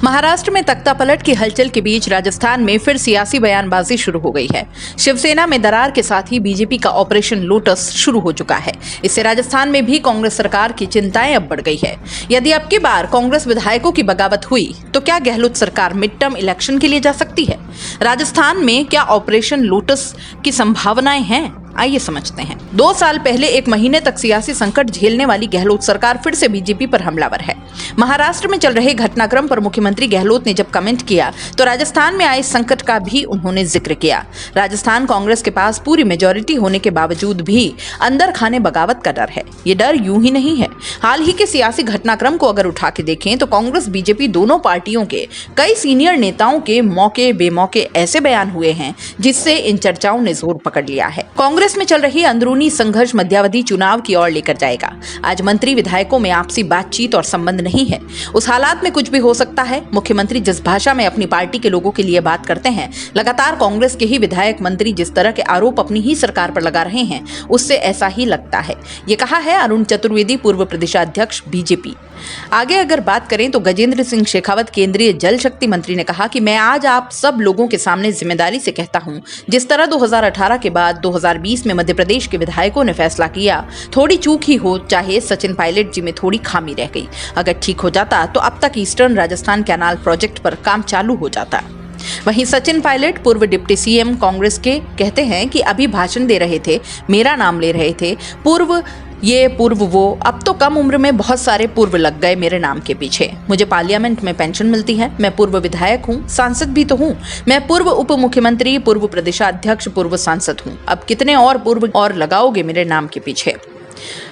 महाराष्ट्र में तख्ता पलट की हलचल के बीच राजस्थान में फिर सियासी बयानबाजी शुरू हो गई है। शिवसेना में दरार के साथ ही बीजेपी का ऑपरेशन लोटस शुरू हो चुका है। इससे राजस्थान में भी कांग्रेस सरकार की चिंताएं अब बढ़ गई है। यदि अब की बार कांग्रेस विधायकों की बगावत हुई तो क्या गहलोत सरकार मिड टर्म इलेक्शन के लिए जा सकती है? राजस्थान में क्या ऑपरेशन लोटस की संभावनाएं हैं? आइए समझते हैं। 2 साल पहले 1 महीने तक सियासी संकट झेलने वाली गहलोत सरकार फिर से बीजेपी पर हमलावर है। महाराष्ट्र में चल रहे घटनाक्रम पर मुख्यमंत्री गहलोत ने जब कमेंट किया तो राजस्थान में आए संकट का भी उन्होंने जिक्र किया। राजस्थान कांग्रेस के पास पूरी मेजॉरिटी होने के बावजूद भी अंदर खाने बगावत का डर है। ये डर यूं ही नहीं है। हाल ही के सियासी घटनाक्रम को अगर उठा के देखें तो कांग्रेस बीजेपी दोनों पार्टियों के कई सीनियर नेताओं के मौके बेमौके ऐसे बयान हुए हैं जिससे इन चर्चाओं ने जोर पकड़ लिया है। कांग्रेस में चल रही अंदरूनी संघर्ष मध्यावधि चुनाव की ओर लेकर जाएगा। आज मंत्री विधायकों में आपसी बातचीत और संबंध नहीं है। उस हालात में कुछ भी हो सकता है। मुख्यमंत्री जिस भाषा में अपनी पार्टी के लोगों के लिए बात करते हैं, लगातार कांग्रेस के ही विधायक मंत्री जिस तरह के आरोप अपनी ही सरकार पर लगा रहे हैं, उससे ऐसा ही लगता है। ये कहा है अरुण चतुर्वेदी, पूर्व प्रदेशाध्यक्ष बीजेपी। आगे अगर बात करें तो गजेंद्र सिंह शेखावत, केंद्रीय जल शक्ति मंत्री, ने कहा कि मैं आज आप सब लोगों के सामने जिम्मेदारी से कहता हूं, जिस तरह 2018 के बाद 2020 में मध्य प्रदेश के विधायकों ने फैसला किया, थोड़ी चूक ही हो, चाहे सचिन पायलट जी में थोड़ी खामी रह गई, अगर ठीक हो जाता तो अब तक ईस्टर्न राजस्थान कैनाल प्रोजेक्ट पर काम चालू हो जाता। वहीं सचिन पायलट, पूर्व डिप्टी सीएम कांग्रेस के, कहते हैं कि अभी भाषण दे रहे थे, मेरा नाम ले रहे थे, पूर्व ये पूर्व वो, अब तो कम उम्र में बहुत सारे पूर्व लग गए मेरे नाम के पीछे। मुझे पार्लियामेंट में पेंशन मिलती है, मैं पूर्व विधायक हूँ, सांसद भी तो हूँ, मैं पूर्व उप मुख्यमंत्री, पूर्व प्रदेशाध्यक्ष, पूर्व सांसद हूँ। अब कितने और पूर्व और लगाओगे मेरे नाम के पीछे?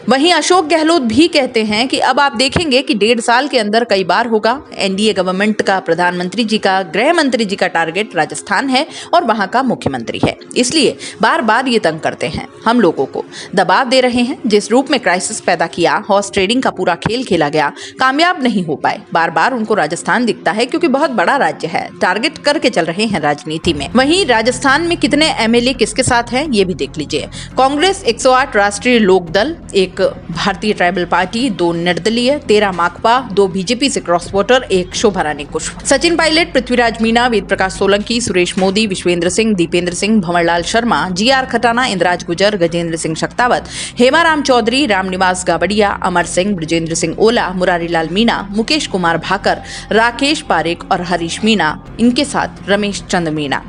वहीं अशोक गहलोत भी कहते हैं कि अब आप देखेंगे कि 1.5 साल के अंदर कई बार होगा। एनडीए गवर्नमेंट का, प्रधानमंत्री जी का, गृह मंत्री जी का टारगेट राजस्थान है और वहां का मुख्यमंत्री है, इसलिए बार बार ये तंग करते हैं, हम लोगों को दबाव दे रहे हैं। जिस रूप में क्राइसिस पैदा किया, हॉर्स ट्रेडिंग का पूरा खेल खेला गया, कामयाब नहीं हो पाए। बार बार उनको राजस्थान दिखता है क्योंकि बहुत बड़ा राज्य है, टारगेट करके चल रहे हैं राजनीति में। वहीं राजस्थान में कितने एमएलए किसके साथ हैं ये भी देख लीजिए। कांग्रेस 108, राष्ट्रीय लोकदल 1, भारतीय ट्राइबल पार्टी 2, निर्दलीय 13, माकपा 2, बीजेपी से क्रॉस वोटर 1, शोभा रानी कुशवाहा। सचिन पायलट, पृथ्वीराज मीणा, वेद प्रकाश सोलंकी, सुरेश मोदी, विश्वेंद्र सिंह, दीपेंद्र सिंह, भंवरलाल शर्मा, जीआर खटाना, इंद्राज गुजर, गजेंद्र सिंह शेखावत, हेमाराम चौधरी, रामनिवास गाबड़िया, अमर सिंह, ब्रजेंद्र सिंह ओला, मुरारीलाल मीणा, मुकेश कुमार भाकर, राकेश पारेख और हरीश मीणा, इनके साथ रमेश चंद्र मीणा।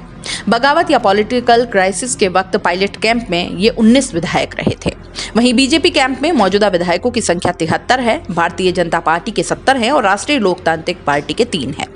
बगावत या पॉलिटिकल क्राइसिस के वक्त पायलट कैंप में ये 19 विधायक रहे थे। वहीं बीजेपी कैंप में मौजूदा विधायकों की संख्या 73 है, भारतीय जनता पार्टी के 70 है और राष्ट्रीय लोकतांत्रिक पार्टी के 3 है।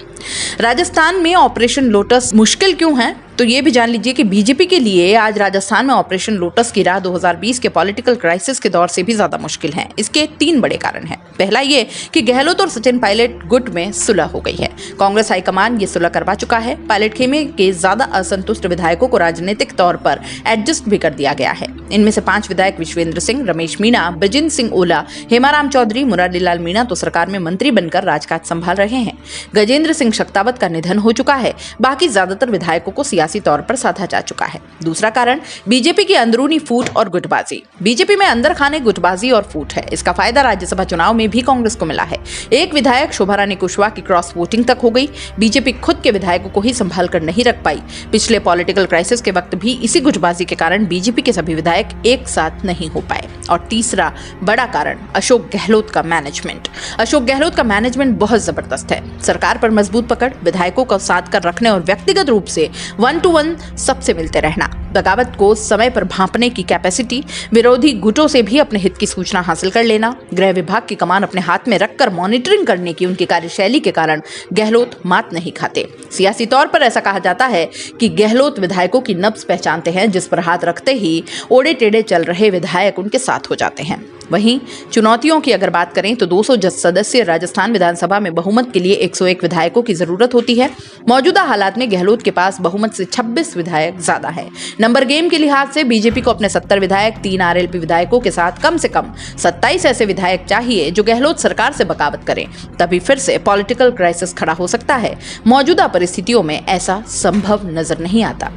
राजस्थान में ऑपरेशन लोटस मुश्किल क्यों है तो ये भी जान लीजिए कि बीजेपी के लिए आज राजस्थान में ऑपरेशन लोटस की राह 2020 के पॉलिटिकल क्राइसिस के दौर से भी ज्यादा मुश्किल है। इसके 3 बड़े कारण हैं। पहला ये कि गहलोत और सचिन पायलट गुट में सुलह हो गई है। कांग्रेस हाईकमान ये सुलह करवा चुका है। पायलट खेमे के ज्यादा असंतुष्ट विधायकों को राजनीतिक तौर पर एडजस्ट भी कर दिया गया है। इनमें से 5 विधायक विश्वेंद्र सिंह, रमेश मीणा, ब्रजेंद्र सिंह ओला, हेमाराम चौधरी, मुरारीलाल मीणा तो सरकार में मंत्री बनकर राजकाज संभाल रहे हैं। गजेंद्र सिंह शेखावत का निधन हो चुका है। बाकी ज्यादातर विधायकों को सियासी तौर पर साधा जा चुका है। दूसरा कारण बीजेपी की अंदरूनी फूट और गुटबाजी। बीजेपी में अंदर खाने, गुटबाजी और फूट है। इसका फायदा राज्यसभा चुनाव में भी कांग्रेस को मिला है। एक विधायक शोभा रानी कुशवाहा की क्रॉस वोटिंग तक हो गई। बीजेपी खुद के विधायकों को ही संभाल कर नहीं रख पाई। पिछले पॉलिटिकल क्राइसिस के वक्त भी इसी गुटबाजी के कारण बीजेपी के सभी विधायक एक साथ नहीं हो पाए। और तीसरा बड़ा कारण अशोक गहलोत का मैनेजमेंट। अशोक गहलोत का मैनेजमेंट बहुत जबरदस्त है। सरकार पर मजबूत पकड़, विधायकों को साथ कर रखने और व्यक्तिगत रूप से 1 to 1 सबसे मिलते रहना, बगावत को समय पर भांपने की कैपेसिटी, विरोधी गुटों से भी अपने हित की सूचना हासिल कर लेना, गृह विभाग की कमान अपने हाथ में रखकर मॉनिटरिंग करने की उनकी कार्यशैली के कारण गहलोत मात नहीं खाते। सियासी तौर पर ऐसा कहा जाता है कि गहलोत विधायकों की नब्ज पहचानते हैं, जिस पर हाथ रखते ही ओड़े टेढ़े चल रहे विधायक उनके साथ हो जाते हैं। वहीं चुनौतियों की अगर बात करें तो 200 सदस्य राजस्थान विधानसभा में बहुमत के लिए 101 विधायकों की जरूरत होती है। मौजूदा हालात में गहलोत के पास बहुमत से 26 विधायक ज्यादा है। नंबर गेम के लिहाज से बीजेपी को अपने 70 विधायक, 3 आरएलपी विधायकों के साथ कम से कम 27 ऐसे विधायक चाहिए जो गहलोत सरकार से बगावत करें, तभी फिर से पॉलिटिकल क्राइसिस खड़ा हो सकता है। मौजूदा परिस्थितियों में ऐसा संभव नजर नहीं आता।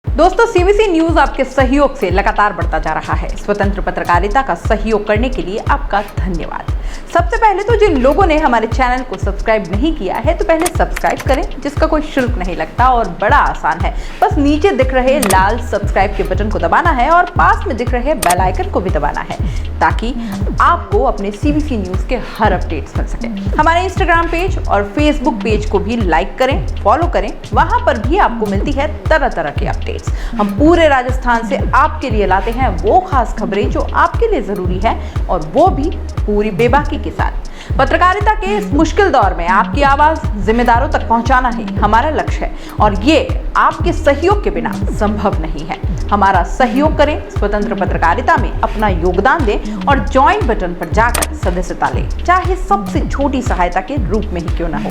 दोस्तों, सीबीसी न्यूज आपके सहयोग से लगातार बढ़ता जा रहा है। स्वतंत्र पत्रकारिता का सहयोग करने के लिए आपका धन्यवाद। सबसे पहले तो जिन लोगों ने हमारे चैनल को सब्सक्राइब नहीं किया है तो पहले सब्सक्राइब करें, जिसका कोई शुल्क नहीं लगता और बड़ा आसान है। बस नीचे दिख रहे लाल सब्सक्राइब के बटन को दबाना है और पास में दिख रहे बेल आइकन को भी दबाना है, ताकि आपको अपने सीबीसी न्यूज़ के हर अपडेट्स मिल सके। हमारे इंस्टाग्राम पेज और फेसबुक पेज को भी लाइक करें, फॉलो करें, वहां पर भी आपको मिलती है तरह तरह के अपडेट्स। हम पूरे राजस्थान से आपके लिए लाते हैं वो खास खबरें जो आपके लिए जरूरी है, और वो भी पूरी बेबाकी के साथ। पत्रकारिता के इस मुश्किल दौर में आपकी आवाज जिम्मेदारों तक पहुंचाना ही हमारा लक्ष्य है, और ये आपके सहयोग के बिना संभव नहीं है। हमारा सहयोग करें, स्वतंत्र पत्रकारिता में अपना योगदान दें और ज्वाइन बटन पर जाकर सदस्यता लें, चाहे सबसे छोटी सहायता के रूप में ही क्यों ना हो।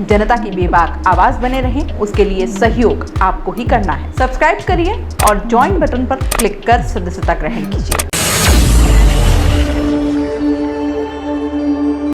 जनता की बेबाक आवाज बने रहें, उसके लिए सहयोग आपको ही करना है। सब्सक्राइब करिए और ज्वाइन बटन पर क्लिक कर सदस्यता ग्रहण कीजिए।